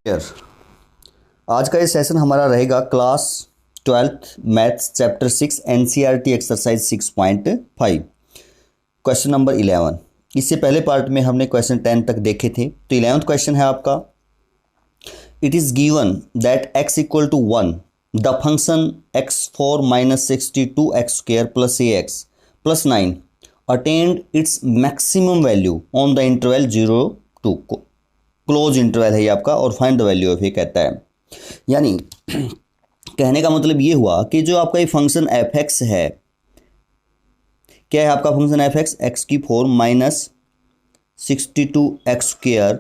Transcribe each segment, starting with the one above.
आज का ये सेशन हमारा रहेगा class 12th maths chapter 6 NCERT exercise 6.5 question number 11। इससे पहले पार्ट में हमने क्वेश्चन 10 तक देखे थे। तो 11th क्वेश्चन है आपका, it is given that x equal to 1 the function x4 minus 62 x square plus ax plus 9 attend its maximum value on the interval 0 to close interval है ये आपका, और फाइंड द वैल्यू ऑफ ये कहता है। यानी कहने का मतलब ये हुआ कि जो आपका ये फंक्शन एफ एक्स है, क्या है आपका फंक्शन एफ एक्स, एक्स की 4 माइनस 62 एक्स स्क्र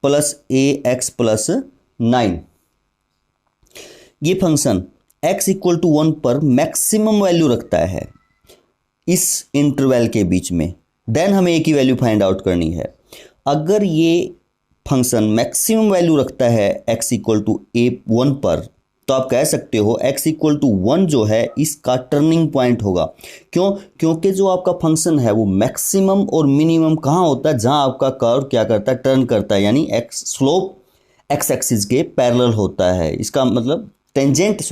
प्लस ए एक्स प्लस 9। ये फंक्शन x इक्वल टू 1 पर मैक्सिमम वैल्यू रखता है इस इंटरवल के बीच में। देन हमें ए की वैल्यू फाइंड आउट करनी है। अगर ये फंक्शन मैक्सिमम वैल्यू रखता है x इक्वल टू ए 1 पर, तो आप कह सकते हो x इक्वल टू 1 जो है इसका टर्निंग पॉइंट होगा। क्यों? क्योंकि जो आपका फंक्शन है वो मैक्सिमम और मिनिमम कहाँ होता है, जहाँ आपका कर्व क्या करता है, टर्न करता है। यानी x स्लोप x एक्सिस के पैरेलल होता है। इसका मतलब टेंजेंट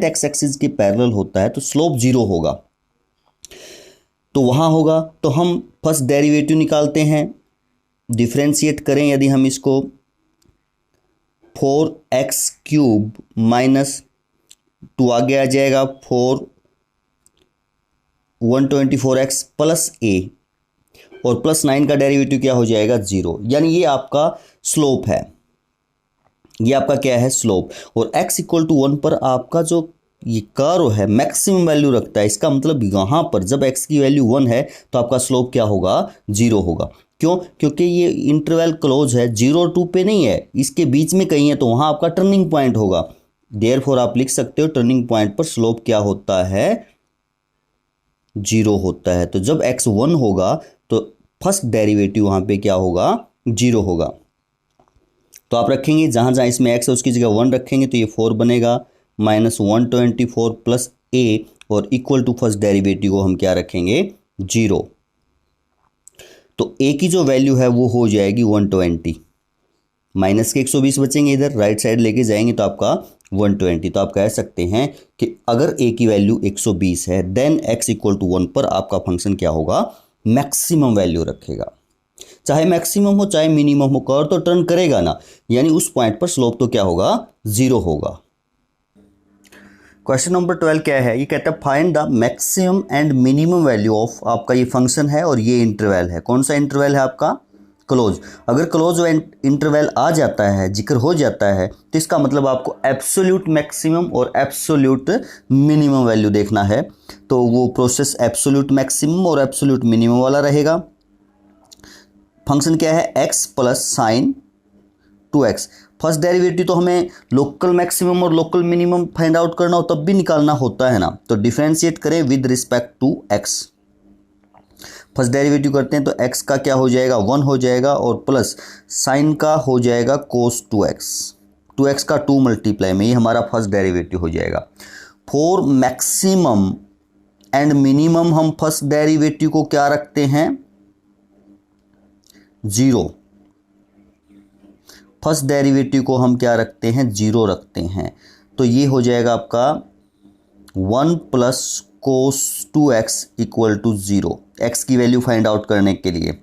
x एक्सिस के पैरेलल होता है, तो स्लोप 0 होगा। तो वहाँ होगा, तो हम फर्स्ट डेरिवेटिव निकालते हैं, डिफ्रेंशिएट करें यदि हम इसको 4x क्यूब माइनस 2 आगे आ जाएगा 124x प्लस a और प्लस 9 का डेरिवेटिव क्या हो जाएगा 0। यानी ये आपका स्लोप है, ये आपका क्या है स्लोप। और x इक्वल टू 1 पर आपका जो ये कर्व है मैक्सिमम वैल्यू रखता है। इसका मतलब यहाँ पर जब x की वैल्यू 1 है तो आपका स्लोप क्या होगा 0 होगा। क्यों? क्योंकि ये इंटरवल क्लोज है, 0 2 पे नहीं है, इसके बीच में कहीं है, तो वहाँ आपका टर्निंग पॉइंट होगा। देयरफॉर आप लिख सकते हो टर्निंग पॉइंट पर स्लोप क्या होता है 0 होता है। तो जब x 1 होगा तो फर्स्ट डेरिवेटिव वहाँ पे क्या होगा 0 होगा। तो आप रखेंगे जहाँ जहाँ इसमें x है उसकी जगह 1 रखेंगे, तो ये 4 बनेगा माइनस 124 प्लस a और इक्वल टू फर्स्ट डेरिवेटिव को हम क्या रखेंगे 0। तो a की जो वैल्यू है वो हो जाएगी 120, माइनस के 120 बचेंगे, इधर राइट साइड लेके जाएंगे तो आपका 120। तो आप कह सकते हैं कि अगर a की वैल्यू 120 है देन x इक्वल टू 1 पर आपका फंक्शन क्या होगा मैक्सिमम वैल्यू रखेगा। चाहे मैक्सिमम हो चाहे मिनिमम हो, कर्व तो टर्न करेगा ना, यानी उस पॉइंट पर स्लोप तो क्या होगा 0 होगा। क्वेश्चन नंबर 12 क्या है, ये कहता है find the maximum and minimum value of, आपका ये फंक्शन है और ये इंटरवल है। कौन सा इंटरवल है आपका क्लोज। अगर क्लोज इंटरवल आ जाता है, जिक्र हो जाता है, तो इसका मतलब आपको एब्सोल्यूट मैक्सिमम और एब्सोल्यूट मिनिमम वैल्यू देखना है। तो वो प्रोसेस एब्सोल्यूट मैक्सिमम और एब्सोल्यूट मिनिमम वाला रहेगा। फंक्शन क्या है x plus sign 2x। First derivative तो हमें लोकल मैक्सिमम और लोकल मिनिमम फाइंड आउट करना हो तब भी निकालना होता है ना, तो डिफरेंशिएट करें with respect to x। First derivative करते हैं तो x का क्या हो जाएगा 1 हो जाएगा और प्लस साइन का हो जाएगा कोस 2x का 2 मल्टीप्लाई में, ये हमारा फर्स्ट डेरिवेटिव हो जाएगा। फॉर मैक्सिमम एंड मिनिमम हम फर्स्ट डेरिवेटिव को क्या रखते हैं 0। फर्स्ट डेरिवेटिव को हम क्या रखते हैं 0 रखते हैं। तो ये हो जाएगा आपका 1 plus cos 2x equal to 0। x की वैल्यू फाइंड आउट करने के लिए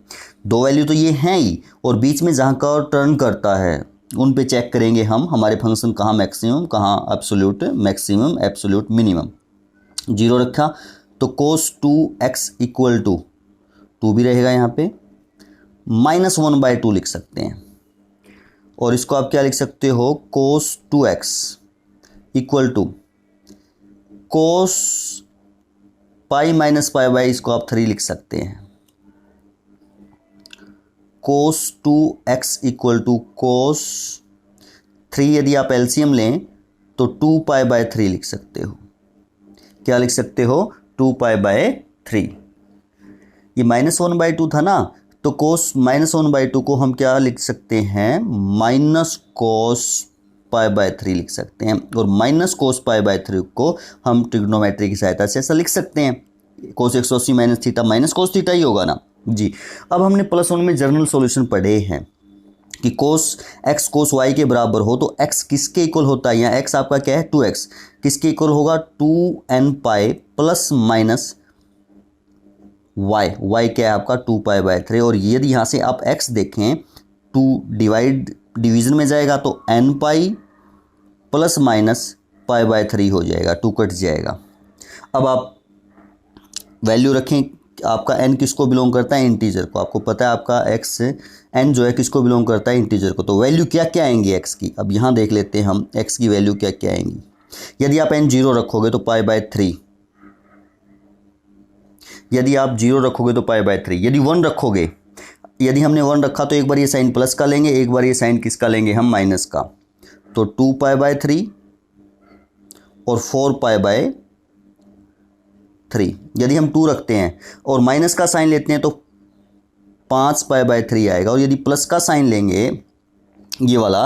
दो वैल्यू तो ये हैं ही, और बीच में जहाँ का टर्न करता है उन पे चेक करेंगे हम हमारे फंक्शन कहाँ मैक्सिमम कहाँ एब्सोल्यूट मैक्सिमम एब्सोल्यूट मिनिमम। 0 रखा तो कोस 2x इक्वल टू 2 भी रहेगा यहाँ पे, माइनस 1/2 लिख सकते हैं। और इसको आप क्या लिख सकते हो cos 2x equal to cos pi minus pi by, इसको आप 3 लिख सकते हैं। कोस 2x इक्वल टू कोस 3, यदि आप एलसीएम लें तो 2π/3 लिख सकते हो। क्या लिख सकते हो 2π/3। ये माइनस 1/2 था ना, तो कोस माइनस 1/2 को हम क्या लिख सकते हैं माइनस कोस π/3 लिख सकते हैं। और माइनस कोस π/3 को हम ट्रिग्नोमेट्री की सहायता से ऐसा लिख सकते हैं, cos 180 minus theta minus cos theta ही होगा ना जी। अब हमने +1 में जनरल सॉल्यूशन पढ़े हैं, कि कोस एक्स कोस वाई के बराबर हो तो एक्स किसके इक्वल होता है, यहाँ एक्स आपका क्या है 2x, किसके इक्वल होगा 2n pi plus minus Y क्या है आपका 2π/3। और यदि यहाँ से आप x देखें 2 डिवीजन में जाएगा तो n पाई प्लस माइनस π/3 हो जाएगा, 2 कट जाएगा। अब आप वैल्यू रखें, आपका n किसको बिलोंग करता है, इंटीजर को। आपको पता है आपका x n जो है किसको बिलोंग करता है, इंटीजर को। तो वैल्यू क्या क्या आएंगी x की, अब यहाँ देख लेते हैं हम x की वैल्यू क्या क्या आएंगी। यदि आप n 0 रखोगे तो π/3, यदि आप 0 रखोगे तो π/3, यदि 1 रखोगे, यदि हमने 1 रखा तो एक बार ये साइन प्लस का लेंगे, एक बार ये साइन किसका लेंगे हम, माइनस का। तो 2π/3 और 4π/3। यदि हम 2 रखते हैं और माइनस का साइन लेते हैं तो 5π/3 आएगा। और यदि प्लस का साइन लेंगे ये वाला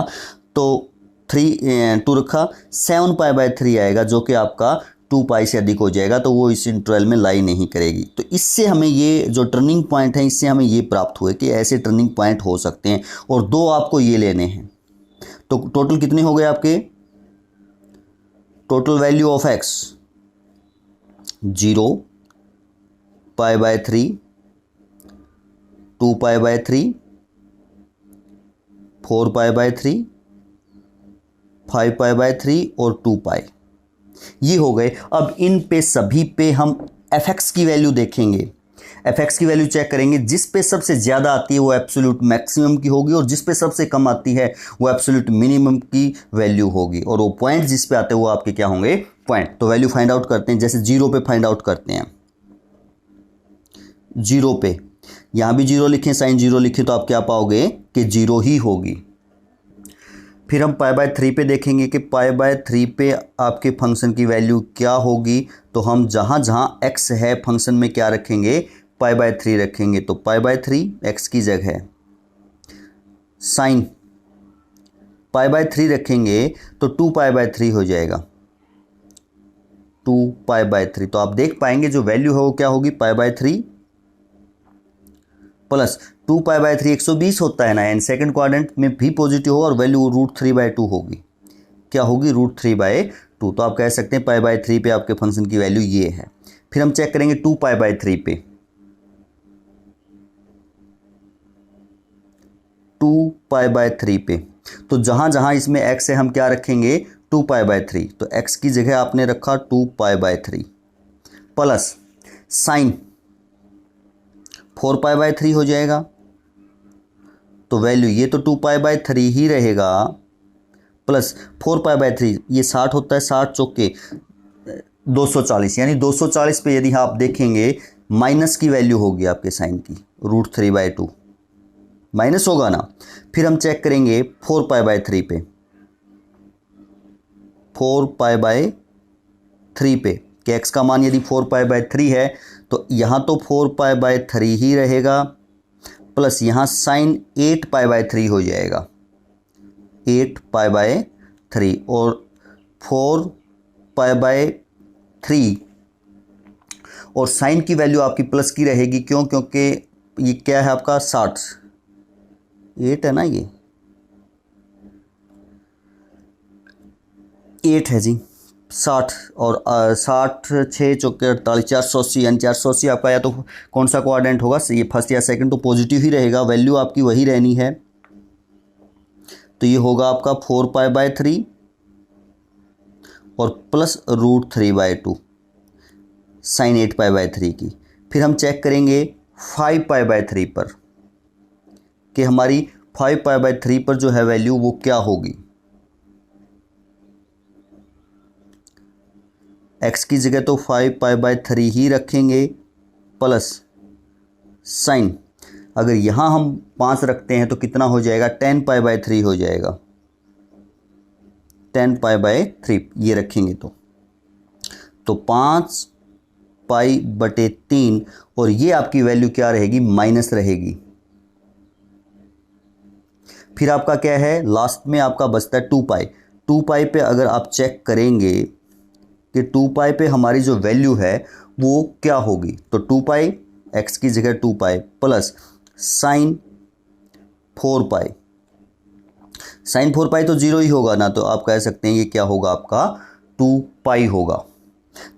तो 2 रखा 7π/3 आएगा, जो कि आपका 2π से अधिक हो जाएगा, तो वो इस इंटरवल में लाई नहीं करेगी। तो इससे हमें ये जो टर्निंग पॉइंट है, इससे हमें ये प्राप्त हुए कि ऐसे टर्निंग पॉइंट हो सकते हैं और 2 आपको ये लेने हैं। तो टोटल कितने हो गए आपके, टोटल वैल्यू ऑफ x 0, π/3, 2π/3, 4π/3, 5π/3 और 2π, ये हो गए। अब इन पे सभी पे हम fx की वैल्यू देखेंगे, fx की वैल्यू चेक करेंगे। जिस पे सबसे ज़्यादा आती है वो एब्सोल्यूट मैक्सिमम की होगी और जिस पे सबसे कम आती है वो एब्सोल्यूट मिनिमम की वैल्यू होगी। और वो पॉइंट जिस पे आते हैं वो आपके क्या होंगे, पॉइंट। तो वैल्यू फाइंड आउट करते हैं, जैसे 0 पे फाइंड आउट करते हैं। 0 पे यहाँ भी 0 लिखें, साइन 0 लिखें तो आप क्या पाओगे कि 0 ही होगी। फिर हम π/3 पे देखेंगे कि π/3 पे आपके फंक्शन की वैल्यू क्या होगी। तो हम जहाँ जहाँ x है फंक्शन में क्या रखेंगे, π/3 रखेंगे। तो π/3 x की जगह साइन π/3 रखेंगे तो 2π/3 हो जाएगा, 2π/3। तो आप देख पाएंगे जो वैल्यू है वो क्या होगी, π/3 प्लस 2π/3 120 होता है ना, एंड सेकंड क्वाड्रेंट में भी पॉजिटिव होगा और वैल्यू √3/2 होगी। क्या होगी, √3/2। तो आप कह सकते हैं π/3 पे आपके फंक्शन की वैल्यू ये है। फिर हम चेक करेंगे 2π/3 पे, 2π/3 पे। तो जहाँ जहाँ इसमें x है हम क्या रखेंगे, 2π/3। तो x की जगह आपने रखा 2π/3 प्लस साइन 4π/3 हो जाएगा। तो वैल्यू ये तो 2π/3 ही रहेगा, प्लस 4π/3, ये 60 होता है, 60 चौके 240, यानी 240 पे यदि आप देखेंगे माइनस की वैल्यू होगी आपके साइन की, √3/2 माइनस होगा ना। फिर हम चेक करेंगे 4π/3 पे, 4π/3 पे कि x का मान यदि 4π/3 है तो यहाँ तो 4π/3 ही रहेगा, प्लस यहाँ साइन 8π/3 हो जाएगा, 8π/3 और 4π/3 और साइन की वैल्यू आपकी प्लस की रहेगी। क्यों, क्योंकि ये क्या है आपका 60, 8 है ना, ये 8 है जी, 60 और 60 6 चौके 48, 480, यानी 480 आपका या तो कौन सा क्वाड्रेंट होगा, ये फर्स्ट या सेकंड, तो पॉजिटिव ही रहेगा, वैल्यू आपकी वही रहनी है। तो ये होगा आपका 4π/3 और प्लस √3/2 साइन 8π/3 की। फिर हम चेक करेंगे 5π/3 पर कि हमारी 5π/3 पर जो है वैल्यू वो क्या होगी। x की जगह तो 5π/3 ही रखेंगे, प्लस साइन, अगर यहाँ हम 5 रखते हैं तो कितना हो जाएगा, 10π/3 हो जाएगा, 10π/3 ये रखेंगे तो 5π/3 और ये आपकी वैल्यू क्या रहेगी, माइनस रहेगी। फिर आपका क्या है, लास्ट में आपका बचता है 2π। 2π पे अगर आप चेक करेंगे कि 2π पे हमारी जो वैल्यू है वो क्या होगी, तो 2π x की जगह 2π प्लस साइन 4π साइन 4 पाई तो 0 ही होगा ना, तो आप कह सकते हैं ये क्या होगा आपका 2 पाई होगा।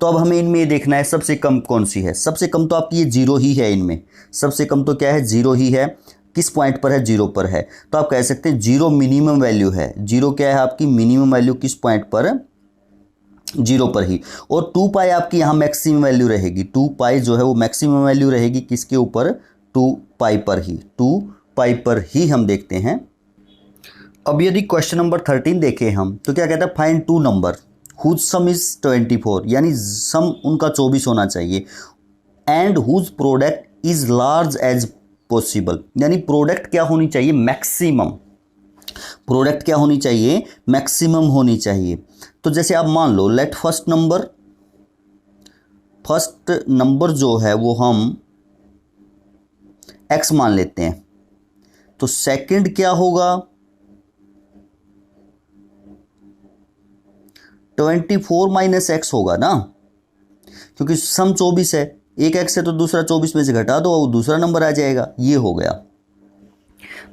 तो अब हमें इनमें ये देखना है सबसे कम कौन सी है। सबसे कम तो आपकी ये 0 ही है, इनमें सबसे कम तो क्या है 0 ही है। किस पॉइंट पर है 0 पर है, तो आप कह सकते हैं 0 मिनिमम वैल्यू है। 0 क्या है आपकी मिनिमम वैल्यू, किस पॉइंट पर 0 पर ही। और 2 पाई आपकी यहाँ मैक्सिमम वैल्यू रहेगी। 2 पाई जो है वो मैक्सिमम वैल्यू रहेगी किसके ऊपर 2 पाई पर ही। 2 पाई पर ही हम देखते हैं। अब यदि क्वेश्चन नंबर 13 देखें हम, तो क्या कहता है find 2 number whose sum is 24, यानी सम उनका 24 होना चाहिए, and whose product is large as possible, यानी प्रोडक्ट क्या होनी चाहिए मैक्सिमम। प्रोडक्ट क्या होनी चाहिए मैक्सिमम होनी चाहिए। तो जैसे आप मान लो लेट फर्स्ट नंबर जो है वो हम x मान लेते हैं, तो सेकंड क्या होगा 24 माइनस एक्स होगा ना, क्योंकि सम 24 है, एक x है तो दूसरा 24 में से घटा दो और दूसरा नंबर आ जाएगा। ये हो गया,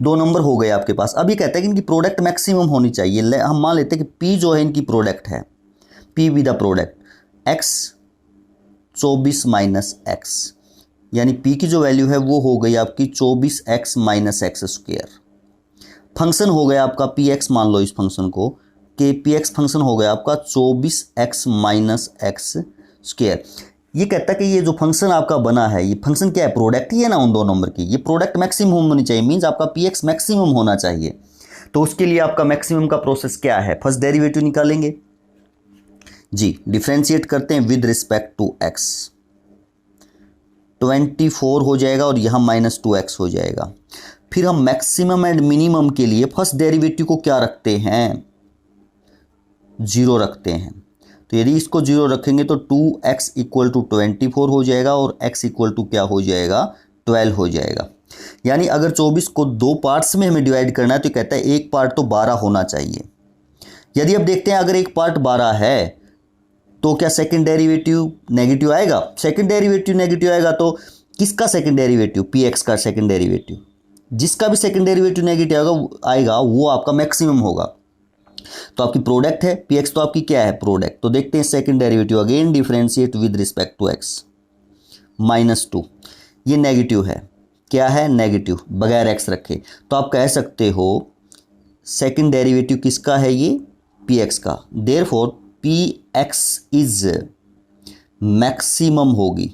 2 नंबर हो गए आपके पास। अब ये कहता है कि इनकी प्रोडक्ट मैक्सिमम होनी चाहिए। हम मान लेते हैं कि p जो है इनकी प्रोडक्ट है, p be the product x 24 minus x, यानी p की जो वैल्यू है वो हो गई आपकी 24x minus x square. Function हो गया आपका px, मान लो इस फंक्शन को कि px फंक्शन हो गया आपका 24x माइनस एक्स स्क्वेयर। ये कहता है कि ये जो फंक्शन आपका बना है, ये फंक्शन क्या है प्रोडक्ट ही है ना उन 2 नंबर की। ये प्रोडक्ट मैक्सिमम होनी चाहिए, मीन्स आपका px मैक्सिमम होना चाहिए। तो उसके लिए आपका मैक्सिमम का प्रोसेस क्या है, फर्स्ट डेरिवेटिव निकालेंगे जी, डिफ्रेंशिएट करते हैं विद रिस्पेक्ट टू x। 24 हो जाएगा और यहाँ -2x हो जाएगा। फिर हम मैक्सिमम एंड मिनिमम के लिए फर्स्ट डेरिवेटिव को क्या रखते हैं 0 रखते हैं। तो यदि इसको 0 रखेंगे तो 2x इक्वल टू 24 हो जाएगा और x इक्वल टू क्या हो जाएगा 12 हो जाएगा। यानी अगर 24 को 2 पार्ट्स में हमें डिवाइड करना है तो कहता है एक पार्ट तो 12 होना चाहिए। यदि अब देखते हैं अगर एक पार्ट 12 है तो क्या सेकंड डेरिवेटिव नेगेटिव आएगा। सेकंड डेरिवेटिव नेगेटिव आएगा तो किसका सेकंड डेरिवेटिव px का सेकंड डेरिवेटिव, जिसका भी सेकंड डेरिवेटिव नेगेटिव आएगा वो आपका मैक्सिमम होगा। तो आपकी प्रोडक्ट है px, तो आपकी क्या है प्रोडक्ट। तो देखते हैं second derivative, again differentiate with respect to x। -2 ये नेगेटिव है, क्या है नेगेटिव, बगैर x रखे। तो आप कह सकते हो सेकंड डेरिवेटिव किसका है ये px का, देयरफॉर px इज मैक्सिमम होगी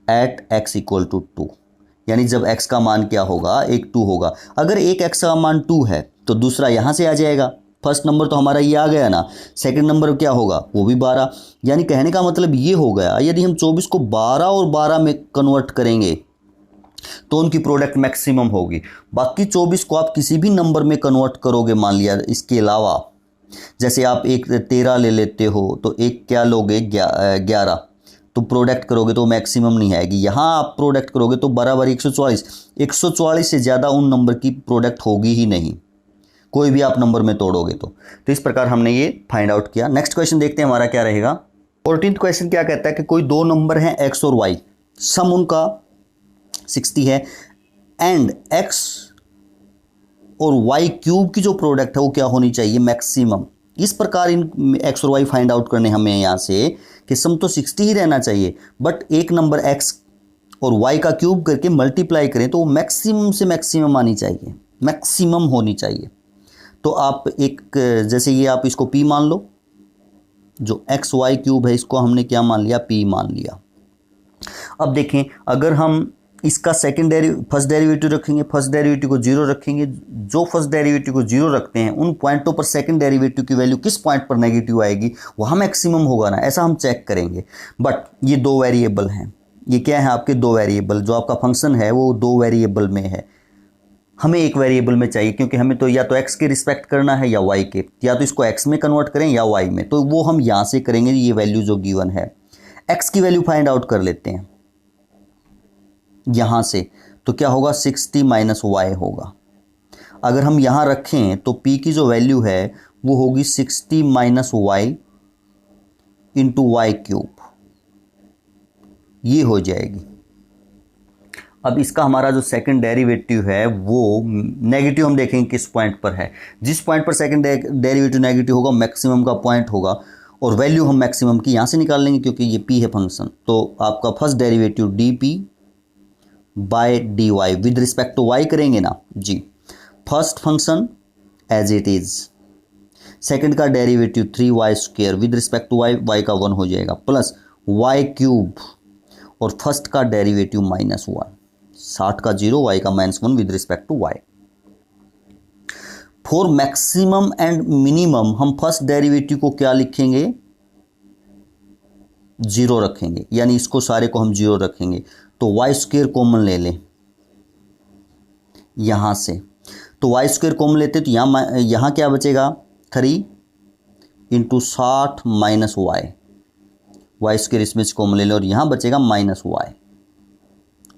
एट x इक्वल टू 2, यानी जब x का मान क्या होगा 2 होगा। अगर एक x का मान 2 है तो दूसरा यहाँ से आ जाएगा। फर्स्ट नंबर तो हमारा ये आ गया ना, सेकंड नंबर क्या होगा वो भी 12। यानी कहने का मतलब ये हो गया यदि हम 24 को 12 और 12 में कन्वर्ट करेंगे तो उनकी प्रोडक्ट मैक्सिमम होगी। बाकी 24 को आप किसी भी नंबर में कन्वर्ट करोगे, मान लिया इसके अलावा जैसे आप एक 13 ले लेते हो तो एक क्या लोगे 11, तो प्रोडक्ट करोगे तो मैक्सिमम नहीं आएगी। यहाँ आप प्रोडक्ट करोगे तो बराबर 144 से ज़्यादा उन नंबर की प्रोडक्ट होगी ही नहीं, कोई भी आप नंबर में तोड़ोगे तो इस प्रकार हमने ये फाइंड आउट किया। नेक्स्ट क्वेश्चन देखते हैं हमारा क्या रहेगा। 14th क्वेश्चन क्या कहता है कि कोई 2 नंबर हैं x और y, सम उनका 60 है, एंड x और y क्यूब की जो प्रोडक्ट है वो क्या होनी चाहिए मैक्सिमम। इस प्रकार इन x और y फाइंड आउट करने हमें यहाँ से कि सम तो 60 ही रहना चाहिए, बट एक नंबर x और y का क्यूब करके मल्टीप्लाई करें तो वो मैक्सिमम से मैक्सिमम आनी चाहिए, मैक्सिमम होनी चाहिए। तो आप एक जैसे ये आप इसको p मान लो, जो x y क्यूब है इसको हमने क्या मान लिया p मान लिया। अब देखें अगर हम इसका फर्स्ट डेरिवेटिव रखेंगे, फर्स्ट डेरिवेटिव को 0 रखेंगे, जो फर्स्ट डेरिवेटिव को 0 रखते हैं उन पॉइंटों पर सेकंड डेरिवेटिव की वैल्यू किस पॉइंट पर नेगेटिव आएगी वहाँ मैक्सिमम होगा ना, ऐसा हम चेक करेंगे। बट ये 2 वेरिएबल हैं, ये क्या है आपके 2 वेरिएबल, जो आपका फंक्शन है वो 2 वेरिएबल में है। हमें एक वेरिएबल में चाहिए क्योंकि हमें तो या तो x के रिस्पेक्ट करना है या y के, या तो इसको x में कन्वर्ट करें या y में, तो वो हम यहाँ से करेंगे। ये वैल्यू जो गिवन है x की वैल्यू फाइंड आउट कर लेते हैं यहाँ से, तो क्या होगा 60 माइनस y होगा। अगर हम यहाँ रखें तो p की जो वैल्यू है वो होगी 60 minus y into y cube, ये हो जाएगी। अब इसका हमारा जो सेकंड डेरिवेटिव है वो नेगेटिव हम देखेंगे किस पॉइंट पर है। जिस पॉइंट पर सेकंड डेरिवेटिव नेगेटिव होगा मैक्सिमम का पॉइंट होगा, और वैल्यू हम मैक्सिमम की यहाँ से निकाल लेंगे क्योंकि ये p है फंक्शन। तो आपका first derivative dp by dy with respect to y करेंगे ना जी। First function as it is, second का derivative 3y² with respect to y, y का 1 हो जाएगा, प्लस y³ और फर्स्ट का डेरिवेटिव -1, 60 का 0, y का -1 with respect to y। For maximum and minimum हम फर्स्ट डेरिवेटिव को क्या लिखेंगे, 0 रखेंगे, यानी इसको सारे को हम 0 रखेंगे। तो y² कॉमन ले लें यहां से, तो y² कॉमन लेते तो यहां क्या बचेगा 3 इंटू 60 माइनस y² इसमें से कॉमन ले लें और यहां बचेगा -y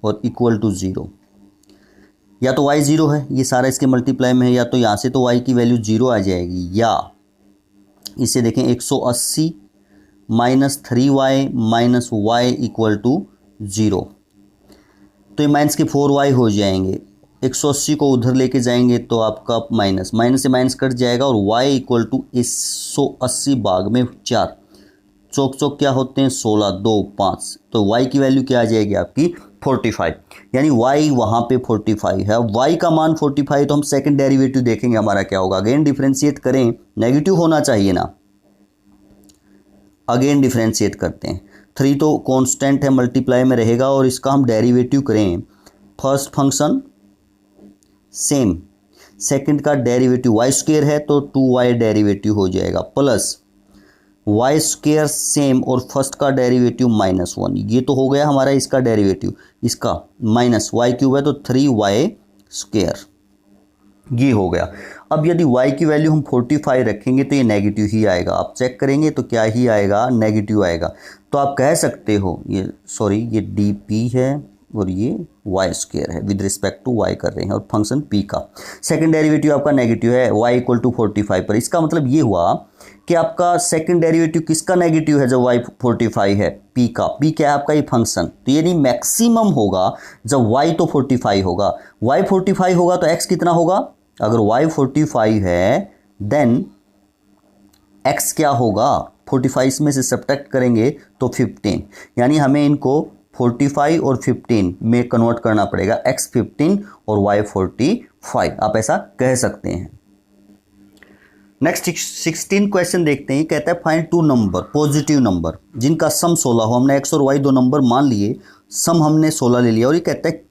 और इक्वल टू 0। या तो y 0 है, ये सारा इसके मल्टीप्लाई में है, या तो यहाँ से तो y की वैल्यू 0 आ जाएगी, या इसे देखें 180 minus 3y minus y equal to 0। तो ये माइनस के 4y हो जाएंगे, 180 को उधर लेके जाएंगे तो आपका माइनस से माइनस कट जाएगा और y इक्वल टू 180 भाग में 4, चौक चौक क्या होते हैं 16, 2, 5, तो y की वैल्यू क्या आ जाएगी आपकी 45, यानी y वहाँ पे 45 है। y का मान 45, तो हम सेकंड डेरिवेटिव देखेंगे हमारा क्या होगा। अगेन डिफरेंशिएट करें, नेगेटिव होना चाहिए ना, अगेन डिफरेंशिएट करते हैं। 3 तो कांस्टेंट है, मल्टीप्लाई में रहेगा, और इसका हम डेरिवेटिव करें, फर्स्ट फंक्शन सेम, सेकंड का डेरिवेटिव y² है तो 2y डेरिवेटिव हो जाएगा, प्लस y² सेम और फर्स्ट का डेरिवेटिव -1, ये तो हो गया हमारा इसका डेरिवेटिव, इसका माइनस y³ है तो 3y², ये हो गया। अब यदि y की वैल्यू हम 45 रखेंगे तो ये नेगेटिव ही आएगा, आप चेक करेंगे तो क्या ही आएगा, नेगेटिव आएगा। तो आप कह सकते हो ये dp है और ये y² है, विद रिस्पेक्ट टू y कर रहे हैं, और फंक्शन p का सेकंड डेरिवेटिव आपका नेगेटिव है y इक्वल टू 45 पर। इसका मतलब ये हुआ कि आपका सेकंड डेरिवेटिव किसका नेगेटिव है, जब y 45 है, p का। p क्या है आपका ये फंक्शन, तो यानी मैक्सिमम होगा जब y तो 45 होगा, y 45 होगा तो x कितना होगा, अगर y 45 है देन x क्या होगा, 45 में से सब्ट्रैक्ट करेंगे तो 15, यानी हमें इनको 45 और 15 में कन्वर्ट करना पड़ेगा, x 15 और y 45, आप ऐसा कह सकते हैं। नेक्स्ट 16 क्वेश्चन देखते हैं, कहता है फाइंड 2 नंबर पॉजिटिव नंबर जिनका सम 16 हो। हमने x और y 2 नंबर मान लिए, सम हमने 16 ले लिया, और ये कहता है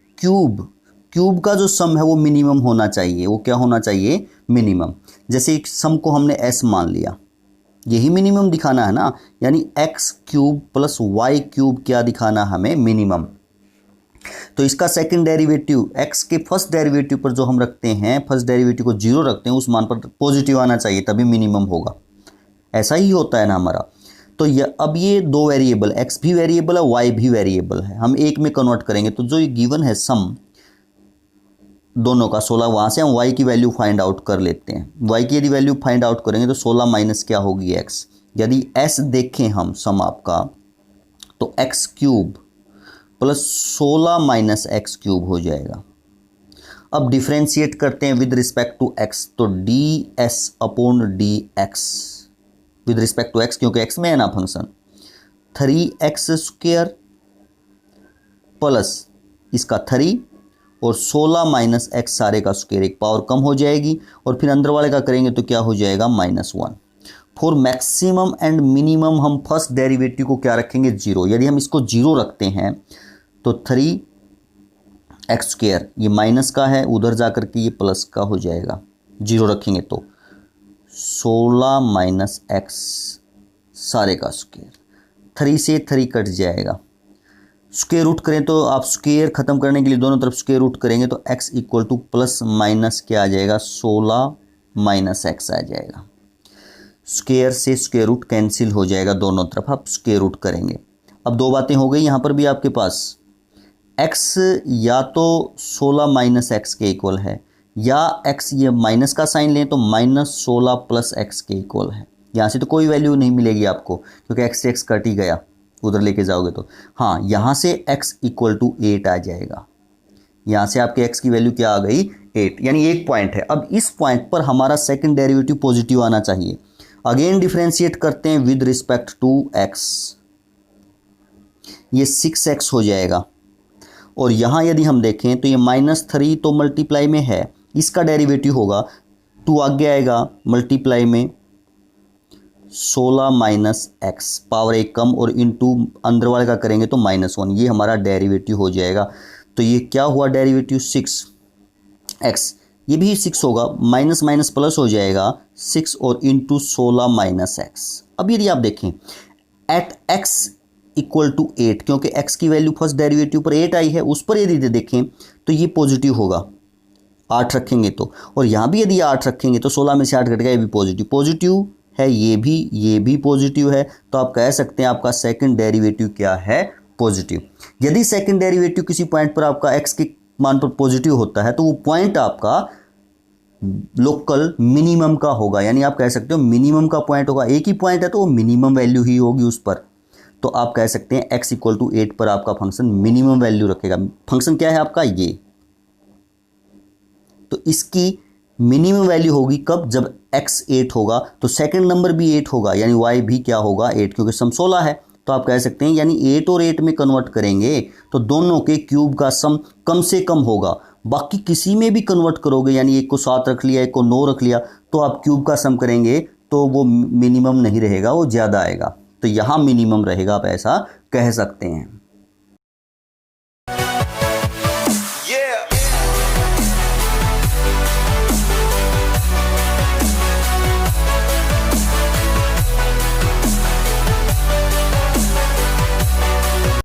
क्यूब का जो सम है वो मिनिमम होना चाहिए, वो क्या होना चाहिए, मिनिमम। जैसे सम को हमने s मान लिया, यही मिनिमम दिखाना है ना, यानी x³ प्लस y³ क्या दिखाना हमें, मिनिमम। तो इसका सेकंड डेरिवेटिव x के फर्स्ट डेरिवेटिव पर जो हम रखते हैं, फर्स्ट डेरिवेटिव को 0 रखते हैं, उस मान पर पॉजिटिव आना चाहिए तभी मिनिमम होगा, ऐसा ही होता है ना हमारा। तो अब ये 2 वेरिएबल, x भी वेरिएबल है, y भी वेरिएबल है, हम एक में कन्वर्ट करेंगे, तो जो ये गिवन है सम दोनों का 16, वहाँ से हम y की वैल्यू फाइंड आउट कर लेते हैं। y की यदि वैल्यू फाइंड आउट करेंगे तो 16 माइनस क्या होगी x, यदि s देखें हम सम आपका, तो x³ प्लस 16 माइनस x³ हो जाएगा। अब डिफ्रेंशिएट करते हैं विद रिस्पेक्ट टू x, तो ds upon dx with respect to x, क्योंकि x में है ना फंक्शन, 3x² प्लस इसका 3 और 16 माइनस x सारे का स्क्वायर, एक पावर कम हो जाएगी, और फिर अंदर वाले का करेंगे तो क्या हो जाएगा, -1। फॉर मैक्सिमम एंड मिनिमम हम फर्स्ट डेरिवेटिव को क्या रखेंगे, 0। यदि हम इसको 0 रखते हैं तो 3x², ये माइनस का है, उधर जाकर के ये प्लस का हो जाएगा, 0 रखेंगे तो 16 माइनस x सारे का स्क्वायर, 3 से 3 कट जाएगा, स्क्वायर रूट करें तो आप स्क्वायर खत्म करने के लिए दोनों तरफ स्क्वायर रूट करेंगे तो x equal two plus minus क्या आ जाएगा, 16 माइनस x आ जाएगा। स्क्वायर से स्क्वायर रूट कैंसिल हो जाएगा, दोनों तरफ आप स्क्वायर रूट करेंगे। अब 2 बातें हो गई यहाँ पर भी आपके पास, x या तो 16 माइनस x के इक्वल है, या x ये माइनस का साइन लें तो -16 प्लस x के इक्वल है। यहाँ से तो कोई वैल्यू नहीं मिलेगी आपको, क्योंकि x से x कट ही गया, उधर लेके जाओगे तो हाँ, यहाँ से x इक्वल टू 8 आ जाएगा, यहाँ से आपके x की वैल्यू क्या आ गई 8, यानी एक पॉइंट है। अब इस पॉइंट पर हमारा सेकंड डेरिवेटिव पॉजिटिव आना चाहिए। अगेन डिफरेंशिएट करते हैं विद रिस्पेक्ट टू x, ये 6x हो जाएगा। और यहाँ यदि हम देखें तो ये -3 तो मल्टीप्लाई में है, इसका डेरिवेटिव होगा 2 आगे आएगा मल्टीप्लाई में 16 - x पावर 1 कम और इनटू अंदर वाले का करेंगे तो -1, ये हमारा डेरिवेटिव हो जाएगा। तो ये क्या हुआ डेरिवेटिव 6x, ये भी 6 होगा, माइनस माइनस प्लस हो जाएगा 6 और इंटू 16 - x। अब यदि आप देखें एट x इक्वल टू 8, क्योंकि x की वैल्यू फर्स्ट डेरिवेटिव पर 8 आई है, उस पर यदि देखें तो ये पॉजिटिव होगा 8 रखेंगे तो, और यहाँ भी यदि 8 रखेंगे तो 16 में से 8 घट गया, ये भी पॉजिटिव है, ये भी पॉजिटिव है। तो आप कह सकते हैं आपका सेकंड डेरिवेटिव क्या है, पॉजिटिव। यदि सेकंड डेरिवेटिव किसी पॉइंट पर आपका x के मान पर पॉजिटिव होता है तो वो पॉइंट आपका लोकल मिनिमम का होगा, यानी आप कह सकते हो मिनिमम का पॉइंट होगा। एक ही पॉइंट है तो वो मिनिमम वैल्यू ही होगी उस पर। तो आप कह सकते हैं x इक्वल टू 8 पर आपका फंक्शन मिनिमम वैल्यू रखेगा। फंक्शन क्या है आपका ये, तो इसकी मिनिमम वैल्यू होगी कब, जब x 8 होगा तो सेकंड नंबर भी 8 होगा, यानी y भी क्या होगा 8, क्योंकि सम 16 है। तो आप कह सकते हैं यानी 8 और 8 में कन्वर्ट करेंगे तो दोनों के क्यूब का सम कम से कम होगा। बाकी किसी में भी कन्वर्ट करोगे, यानी एक को 7 रख लिया, एक को 9 रख लिया, तो आप क्यूब का सम करेंगे तो वो मिनिमम नहीं रहेगा, वो ज़्यादा आएगा। तो यहाँ मिनिमम रहेगा, आप ऐसा कह सकते हैं।